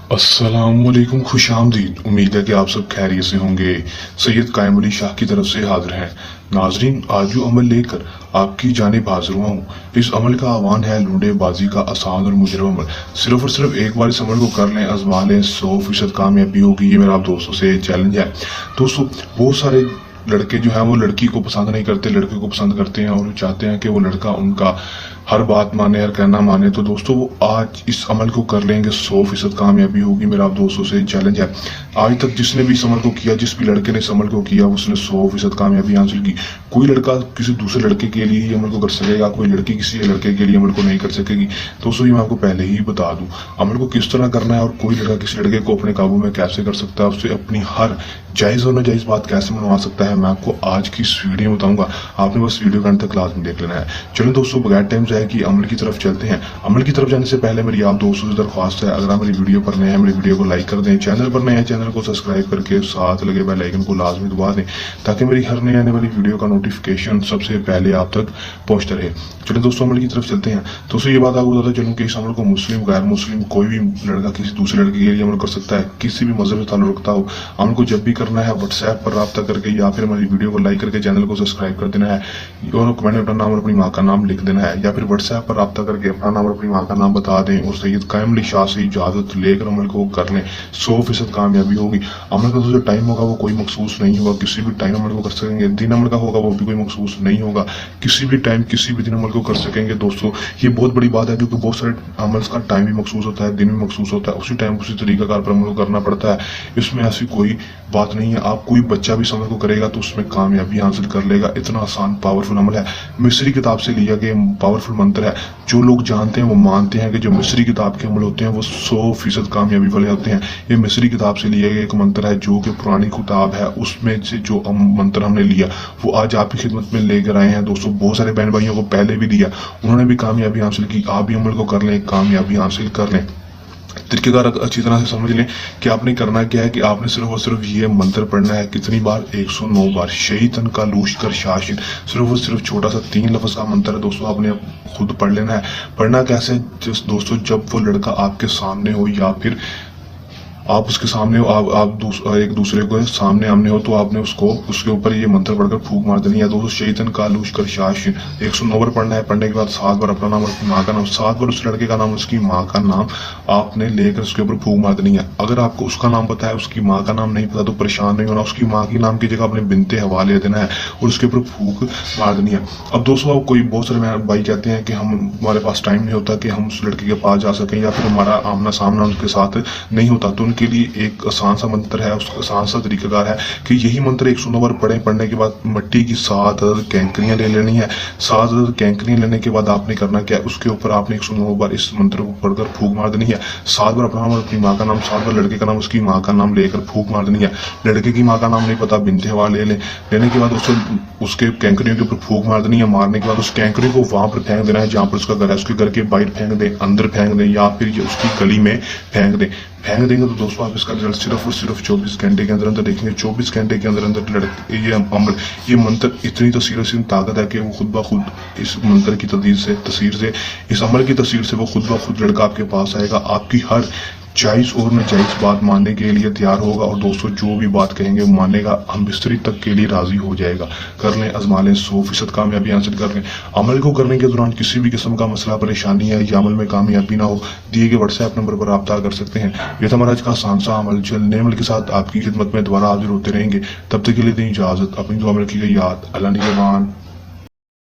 अस्सलामुअलैकुम, खुश आमदीद। उम्मीद है कि आप सब खैरियत से होंगे। सैयद कायम अली शाह की तरफ से हाजिर हैं। नाजरीन, आज जो अमल लेकर आपकी जानिब हाजिर हुआ हूँ, इस अमल का आह्वान है लूडे बाजी का आसान और मुजरम अमल। सिर्फ और सिर्फ एक बार इस अमल को कर लें, आजमा लें, 100% कामयाबी होगी। ये मेरा आप दोस्तों से चैलेंज है। दोस्तों, बहुत सारे लड़के जो है वो लड़की को पसंद नहीं करते, लड़के को पसंद करते हैं और चाहते हैं कि वो लड़का उनका हर बात माने, हर कहना माने। तो दोस्तों, वो आज इस अमल को कर लेंगे, 100% कामयाबी होगी। मेरा आप दोस्तों से चैलेंज है। आज तक जिसने भी इस अमल को किया, जिस भी लड़के ने इस अमल को किया, उसने 100% कामयाबी हासिल की। कोई लड़का किसी दूसरे लड़के के लिए ही अमल को कर सकेगा, कोई लड़की किसी लड़के के लिए अमल को नहीं कर सकेगी। दोस्तों, ये मैं आपको पहले ही बता दूं अमल को किस तरह करना है और कोई लड़का किसी लड़के को अपने काबू में कैसे कर सकता है, उससे अपनी हर जायज और नाजायज बात कैसे मनवा सकता है, मैं आपको आज की इस वीडियो में बताऊंगा। आपने बस वीडियो का अंत तक लाजमी देख लेना है। चलो दोस्तों, बगैर टाइम जाए कि अमल की तरफ चलते हैं। अमल की तरफ जाने से पहले मेरी आप दोस्तों से दरख्वास्त है, अगर आप मेरी वीडियो पर नए हैं, मेरी वीडियो को लाइक कर दें। चैनल पर नए हैं, चैनल को सब्सक्राइब करके साथ लगे बेल आइकन को लाजमी दबा दें, ताकि मेरी हर नई आने वाली वीडियो का नोटिफिकेशन सबसे पहले आप तक पहुंचता रहे। चलो दोस्तों, अमल की तरफ चलते हैं। दोस्तों, ये बात आपको बताता चलूं कि इस अमल को मुस्लिम, गैर मुस्लिम, कोई भी लड़का किसी दूसरे लड़के के लिए अमल कर सकता है, किसी भी मजहब से ताल्लुक रखता हो। अमल को जब भी करना है, व्हाट्सएप पर राब्ता करके या फिर हमारी वीडियो को लाइक करके चैनल को सब्सक्राइब कर देना है और कमेंट में अपना नाम और अपनी माँ का नाम लिख देना है, या फिर व्हाट्सएप पर राब्ता करके अपना नाम और अपनी माँ का नाम बता दें और सैयद कायम अली शाह से इजाजत लेकर अमल को कर लें। 100% कामयाबी होगी। अमल का जो टाइम होगा वो कोई मखसूस नहीं होगा, किसी भी टाइम अमल को कर सकेंगे। दिन अमल का होगा वो भी कोई मखसूस नहीं होगा, किसी भी टाइम किसी भी दिन अमल को कर सकेंगे। दोस्तों, ये बहुत बड़ी बात है, क्योंकि बहुत सारे अमल का टाइम भी मखसूस होता है, दिन भी मखसूस होता है, उसी टाइम उसी तरीकाकार पर अमल करना पड़ता है। इसमें ऐसी कोई बात नहीं है। आप कोई बच्चा भी इस अमल को करेगा तो उसमें कामयाबी हासिल कर लेगा। इतना आसान पावरफुल अमल है, मिस्री किताब से लिया गया पावरफुल मंत्र है। जो लोग जानते हैं वो मानते हैं कि जो मिस्री किताब के अमल होते हैं वो 100% कामयाबी वाले होते हैं। ये मिस्री किताब से लिया गया एक मंत्र है, जो कि पुरानी किताब है, उसमें से जो मंत्र हमने लिया वो आज आपकी खिदमत में लेकर आए हैं। दोस्तों, बहुत सारे बहन भाइयों को पहले भी दिया, उन्होंने भी कामयाबी हासिल की। आप भी अमल को कर लें, कामयाबी हासिल कर लें। तरीकेकार अच्छी तरह से समझ लें कि आपने करना क्या है कि आपने सिर्फ और सिर्फ ये मंत्र पढ़ना है। कितनी बार? 109 बार। शैतान का लूशकर शासन, सिर्फ और सिर्फ छोटा सा 3 लफ्ज का मंत्र है। दोस्तों, आपने खुद पढ़ लेना है। पढ़ना कैसे? दोस्तों, जब वो लड़का आपके सामने हो या फिर आप उसके सामने हो, आप एक दूसरे को सामने आमने हो, तो आपने उसको उसके ऊपर ये मंत्र पढ़कर फूंक मार देनी है। दोस्तों, शैतान का लूशकर शासन 109 बार पढ़ना है। पढ़ने के बाद 7 बार अपना नाम और अपनी माँ का नाम, 7 बार उस लड़के का नाम, उसकी माँ का नाम आपने लेकर उसके ऊपर फूंक मार देनी है। अगर आपको उसका नाम पता है, उसकी माँ का नाम नहीं पता, तो परेशान नहीं होना। उसकी माँ की नाम की जगह आपने बिनते हवाले ले देना है और उसके ऊपर फूंक मार देनी है। अब दोस्तों, कोई बहुत सारे भाई कहते हैं कि हमारे पास टाइम नहीं होता कि हम उस लड़के के पास जा सकें, या फिर हमारा आमना सामना उनके साथ नहीं होता, तो उनके लिए एक आसान सा मंत्र है, उसका आसान सा तरीकाकार है कि यही मंत्र 109 बार पढ़ें। पढ़ने के बाद मिट्टी की 7 कैंकरियां ले लेनी है। 7 कैंकरियां लेने के बाद आपने करना क्या है, उसके ऊपर आपने 109 बार इस मंत्र को पढ़कर फूंक मार देनी है। 7 बार अपना नाम और अपनी माँ का नाम, 7 बार लड़के का नाम, उसकी माँ का नाम लेकर फूंक मार देनी है। लड़के की माँ का नाम नहीं पता, बिनते हवाले लेने के बाद उसके कैंकरियों के ऊपर फूंक मार देनी है। मारने के बाद उस कैंकरी को वहां पर फेंक देना है जहां पर उसका घर है। उसके घर के बाहर फेंक दें, अंदर फेंक दें, या फिर उसकी गली में फेंक दें। फेंक देंगे तो दोस्तों, आप इसका रिजल्ट सिर्फ और सिर्फ 24 घंटे के अंदर अंदर देखेंगे। 24 घंटे के अंदर अंदर ये अमल, ये मंत्र इतनी तसीर से ताकत है कि वो खुद ब खुद इस मंत्र की तसीर से इस अमल की तसीर से वो खुद ब खुद लड़का आपके पास आएगा, आपकी हर जायज और नाजायज बात मानने के लिए तैयार होगा। और दोस्तों, जो भी बात कहेंगे वो मानेगा, हम बिस्तरी तक के लिए राजी हो जाएगा। कर लें, आजमा लें, 100% कामयाबी हासिल कर लें। अमल को करने के दौरान किसी भी किस्म का मसला, परेशानी है या अमल में कामयाबी ना हो, दिए गए व्हाट्सएप नंबर पर रब्ता कर सकते हैं। ये था हमारा आज का आसान सा अमल। जल्द नए अमल के साथ आपकी खिदमत में दोबारा हाजिर होते रहेंगे। तब तक के लिए दें इजाजत। अपनी दुआ में रखिएगा याद। अल्लाह निगहबान।